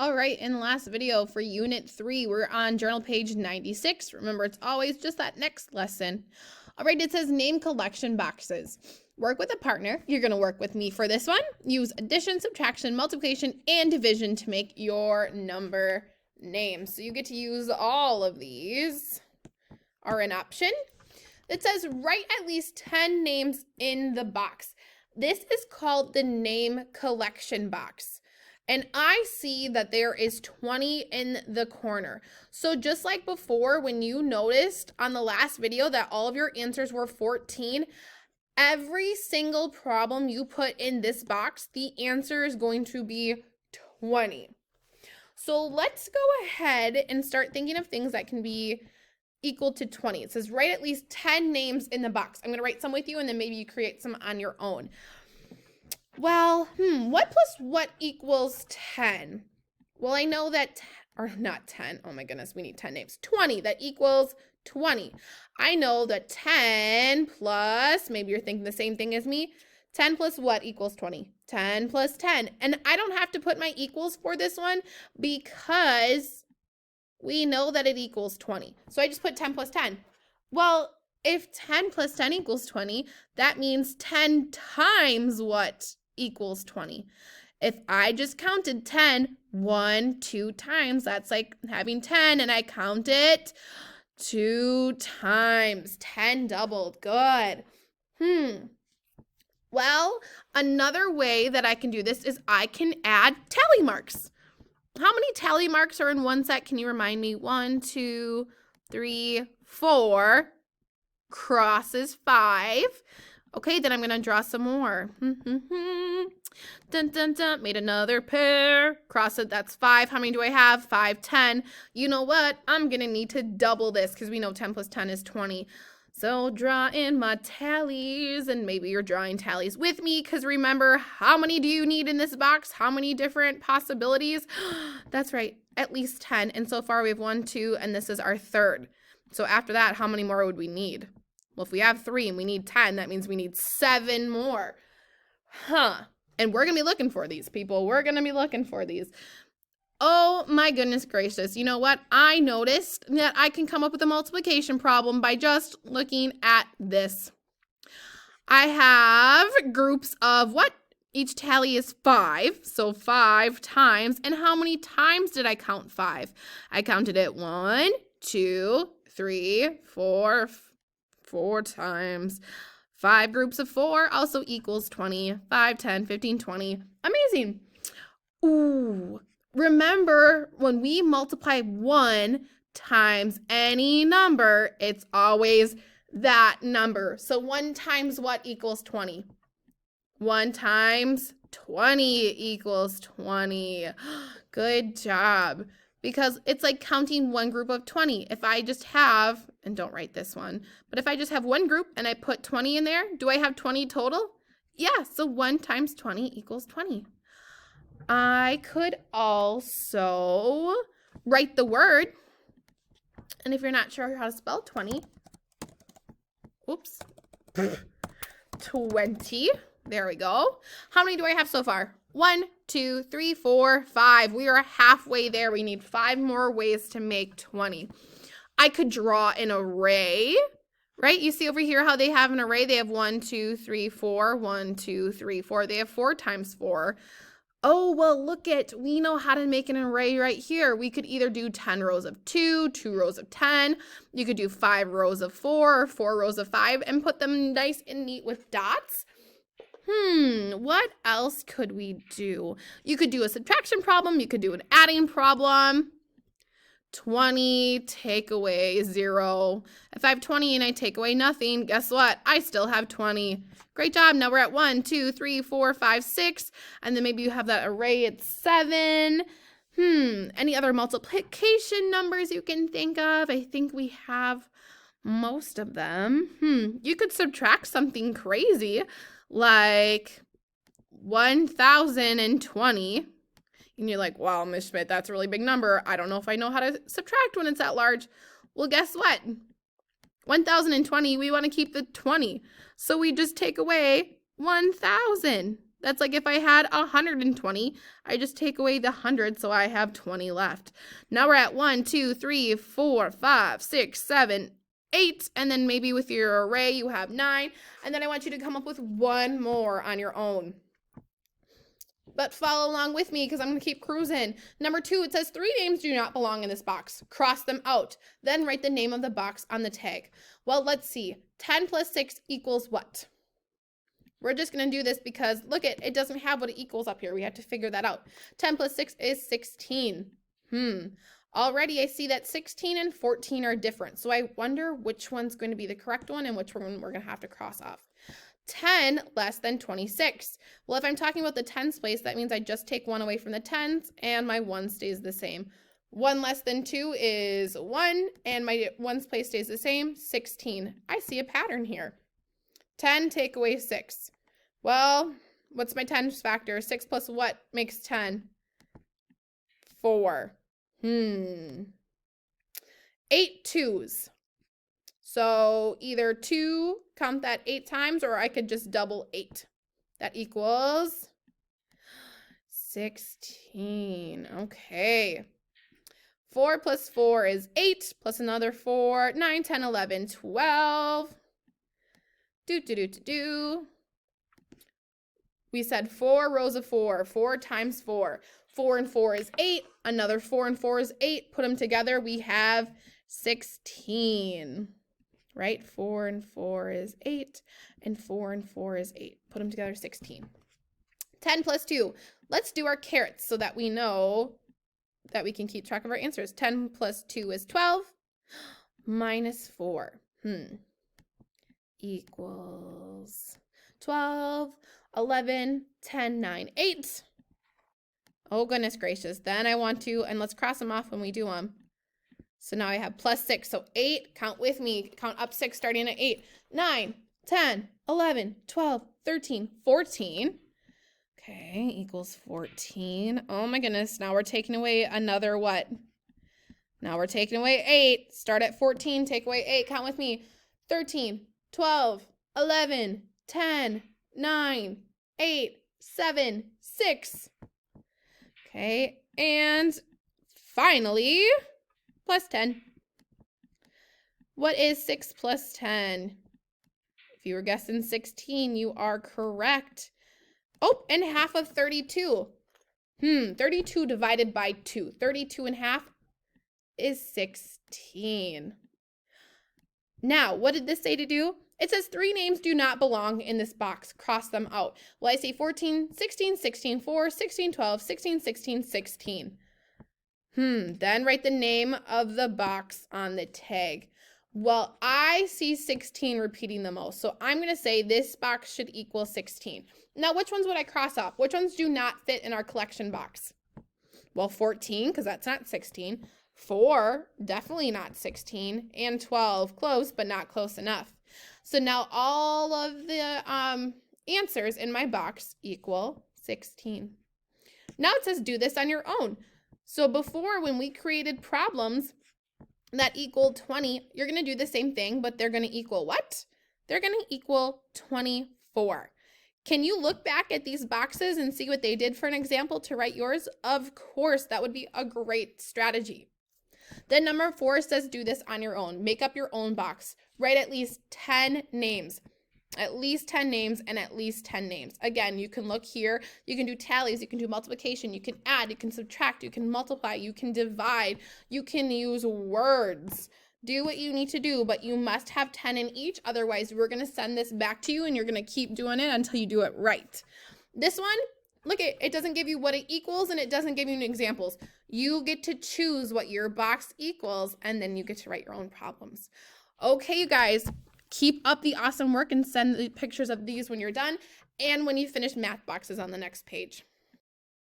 All right, in the last video for Unit 3, we're on journal page 96. Remember, it's always just that next lesson. All right, it says name collection boxes. Work with a partner. You're going to work with me for this one. Use addition, subtraction, multiplication, and division to make your number name. So you get to use all of these are an option. It says write at least 10 names in the box. This is called the name collection box. And I see that there is 20 in the corner. So just like before, when you noticed on the last video that all of your answers were 14, every single problem you put in this box, the answer is going to be 20. So let's go ahead and start thinking of things that can be equal to 20. It says write at least 10 names in the box. I'm going to write some with you and then maybe you create some on your own. Well, what plus what equals 10? Well, I know that, or not 10. Oh my goodness, we need 10 names. 20, that equals 20. I know that 10 plus, maybe you're thinking the same thing as me. 10 plus what equals 20? 10 plus 10. And I don't have to put my equals for this one because we know that it equals 20. So I just put 10 plus 10. Well, if 10 plus 10 equals 20, that means 10 times what equals 20. If I just counted 10, 1, 2 times, that's like having 10 and I count it 2 times. 10 doubled. Good. Well, another way that I can do this is I can add tally marks. How many tally marks are in one set? Can you remind me? 1, 2, 3, 4. Crosses 5. Okay, then I'm going to draw some more. Dun, dun, dun. Made another pair. Cross it. That's 5. How many do I have? 5, 10. You know what? I'm going to need to double this because we know 10 plus 10 is 20. So draw in my tallies, and maybe you're drawing tallies with me because remember, how many do you need in this box? How many different possibilities? That's right, at least 10. And so far we have 1, 2, and this is our third. So after that, how many more would we need? Well, if we have 3 and we need 10, that means we need 7 more. And we're going to be looking for these, people. We're going to be looking for these. Oh my goodness gracious. You know what? I noticed that I can come up with a multiplication problem by just looking at this. I have groups of what? Each tally is 5. So 5 times. And how many times did I count 5? I counted it 1, 2, 3, 4, 4 times. 5 groups of 4 also equals 20. 5, 10, 15, 20. Amazing. Ooh. Remember, when we multiply 1 times any number, it's always that number. So 1 times what equals 20? 1 times 20 equals 20. Good job. Because it's like counting one group of 20. If I just have, and don't write this one, but if I just have one group and I put 20 in there, do I have 20 total? Yeah, so 1 times 20 equals 20. I could also write the word. And if you're not sure how to spell 20, oops, 20. There we go. How many do I have so far? 1, 2, 3, 4, 5. We are halfway there. We need 5 more ways to make 20. I could draw an array, right? You see over here how they have an array. They have 1, 2, 3, 4, 1, 2, 3, 4. They have 4 times 4. Oh, well, look at, we know how to make an array right here. We could either do 10 rows of 2, 2 rows of 10. You could do 5 rows of 4, 4 rows of 5, and put them nice and neat with dots. What else could we do? You could do a subtraction problem. You could do an adding problem. 20, take away 0. If I have 20 and I take away nothing, guess what? I still have 20. Great job. Now we're at 1, 2, 3, 4, 5, 6. And then maybe you have that array at 7. Any other multiplication numbers you can think of? I think we have most of them. You could subtract something crazy like 1,020. And you're like, wow, Ms. Schmidt, that's a really big number. I don't know if I know how to subtract when it's that large. Well, guess what? 1,020, we want to keep the 20. So we just take away 1,000. That's like if I had 120, I just take away the 100, so I have 20 left. Now we're at 1, 2, 3, 4, 5, 6, 7, 8, and then maybe with your array you have 9, and then I want you to come up with one more on your own. But follow along with me because I'm going to keep cruising. Number 2, it says 3 names do not belong in this box. Cross them out. Then write the name of the box on the tag. Well, let's see. 10 plus 6 equals what? We're just going to do this because, look, it doesn't have what it equals up here. We have to figure that out. 10 plus 6 is 16. Already I see that 16 and 14 are different. So I wonder which one's going to be the correct one and which one we're going to have to cross off. 10 less than 26. Well, if I'm talking about the tens place, that means I just take 1 away from the tens and my 1 stays the same. 1 less than 2 is 1 and my ones place stays the same, 16. I see a pattern here. 10 take away 6. Well, what's my tens factor? 6 plus what makes 10? 4. 8 twos. So either 2, count that 8 times, or I could just double 8. That equals 16. Okay. 4 plus 4 is 8, plus another 4, 9, 10, 11, 12. We said 4 rows of 4, 4 times 4. 4 and 4 is 8, another 4 and 4 is 8. Put them together, we have 16. Right? 4 and 4 is 8, and 4 and 4 is 8. Put them together, 16. 10 plus 2. Let's do our carets so that we know that we can keep track of our answers. 10 plus 2 is 12, minus 4. Equals 12, 11, 10, 9, 8. Oh, goodness gracious. Then I want to, and let's cross them off when we do them. So now I have plus 6. So 8, count with me, count up 6 starting at 8. 9, 10, 11, 12, 13, 14. Okay, equals 14. Oh my goodness, now we're taking away another what? Now we're taking away 8. Start at 14, take away 8, count with me. 13, 12, 11, 10, 9, 8, 7, 6. Okay, and finally, plus 10. What is 6 plus 10? If you were guessing 16, you are correct. Oh, and half of 32. 32 divided by 2. 32 and half is 16. Now, what did this say to do? It says 3 names do not belong in this box. Cross them out. Well, I see 14, 16, 16, 4, 16, 12, 16, 16, 16. Then write the name of the box on the tag. Well, I see 16 repeating the most. So I'm going to say this box should equal 16. Now, which ones would I cross off? Which ones do not fit in our collection box? Well, 14, because that's not 16. 4, definitely not 16. And 12, close, but not close enough. So now all of the answers in my box equal 16. Now it says do this on your own. So before, when we created problems that equaled 20, you're going to do the same thing, but they're going to equal what? They're going to equal 24. Can you look back at these boxes and see what they did for an example to write yours? Of course, that would be a great strategy. Then number 4 says do this on your own. Make up your own box. Write at least 10 names. At least 10 names and at least 10 names. Again, you can look here. You can do tallies. You can do multiplication. You can add. You can subtract. You can multiply. You can divide. You can use words. Do what you need to do, but you must have 10 in each. Otherwise, we're going to send this back to you and you're going to keep doing it until you do it right. This one, look, it doesn't give you what it equals and it doesn't give you any examples. You get to choose what your box equals and then you get to write your own problems. Okay, you guys. Keep up the awesome work and send the pictures of these when you're done and when you finish math boxes on the next page.